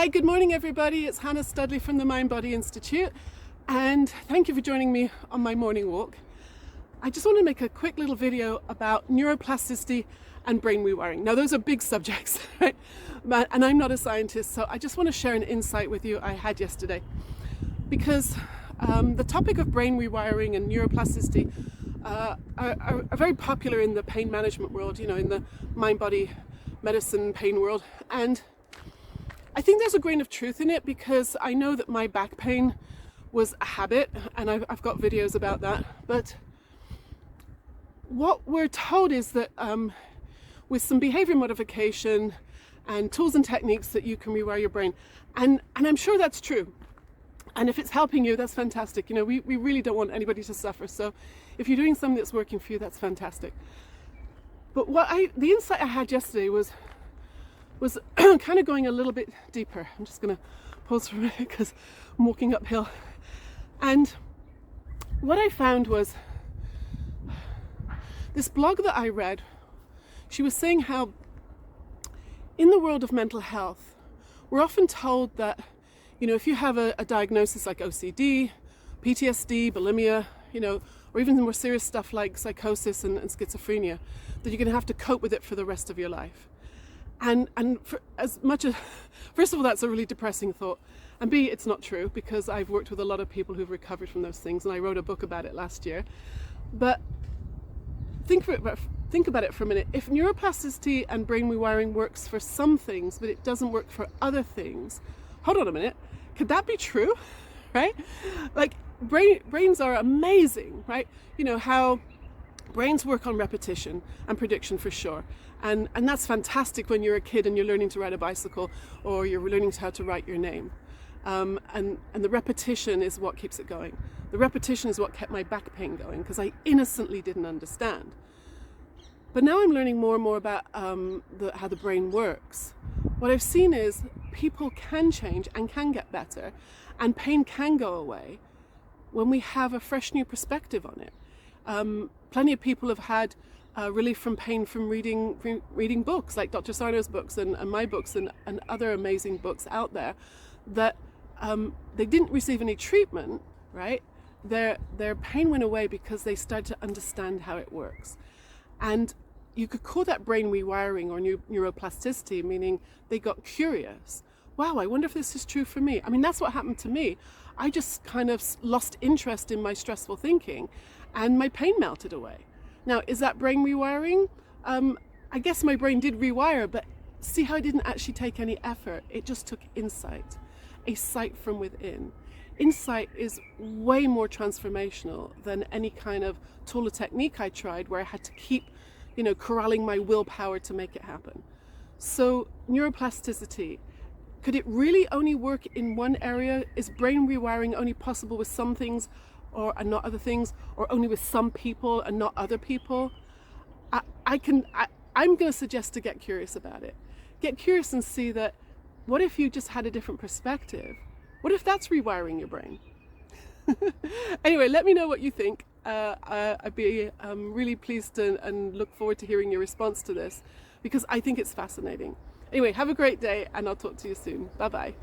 Hi, good morning everybody. It's Hannah Studley from the Mind Body Institute, and thank you for joining me on my morning walk. I just want to make a quick little video about neuroplasticity and brain rewiring. Now those are big subjects, right? And I'm not a scientist, so I just want to share an insight with you I had yesterday. Because the topic of brain rewiring and neuroplasticity are very popular in the pain management world, you know, in the mind-body medicine pain world. And I think there's a grain of truth in it, because I know that my back pain was a habit, and I've got videos about that. But what we're told is that with some behavior modification and tools and techniques that you can rewire your brain. And I'm sure that's true. And if it's helping you, that's fantastic. You know, we really don't want anybody to suffer. So if you're doing something that's working for you, that's fantastic. But the insight I had yesterday was kind of going a little bit deeper. I'm just going to pause for a minute because I'm walking uphill. And what I found was this blog that I read. She was saying how in the world of mental health, we're often told that, you know, if you have a diagnosis like OCD, PTSD, bulimia, you know, or even the more serious stuff like psychosis and schizophrenia, that you're going to have to cope with it for the rest of your life. And for as much as, first of all, that's a really depressing thought. And B, it's not true, because I've worked with a lot of people who've recovered from those things, and I wrote a book about it last year. But think about it for a minute. If neuroplasticity and brain rewiring works for some things, but it doesn't work for other things, hold on a minute, could that be true? Right? Like, brains are amazing, right? You know, how brains work on repetition and prediction for sure. And that's fantastic when you're a kid and you're learning to ride a bicycle, or you're learning how to write your name. And the repetition is what keeps it going. The repetition is what kept my back pain going, because I innocently didn't understand. But now I'm learning more and more about how the brain works. What I've seen is people can change and can get better, and pain can go away when we have a fresh new perspective on it. Plenty of people have had relief from pain from reading books like Dr. Sarno's books and my books and other amazing books out there, that they didn't receive any treatment, right? Their pain went away because they started to understand how it works. And you could call that brain rewiring or neuroplasticity, meaning they got curious. Wow, I wonder if this is true for me. I mean, that's what happened to me. I just kind of lost interest in my stressful thinking, and my pain melted away. Now, is that brain rewiring? I guess my brain did rewire, but see how I didn't actually take any effort. It just took insight, a sight from within. Insight is way more transformational than any kind of tool or technique I tried, where I had to keep, you know, corralling my willpower to make it happen. So neuroplasticity, could it really only work in one area? Is brain rewiring only possible with some things and not other things, or only with some people and not other people? I'm going to suggest to get curious about it. Get curious and see that, what if you just had a different perspective? What if that's rewiring your brain? Anyway, let me know what you think. I'd be really pleased and look forward to hearing your response to this, because I think it's fascinating. Anyway, have a great day, and I'll talk to you soon. Bye-bye.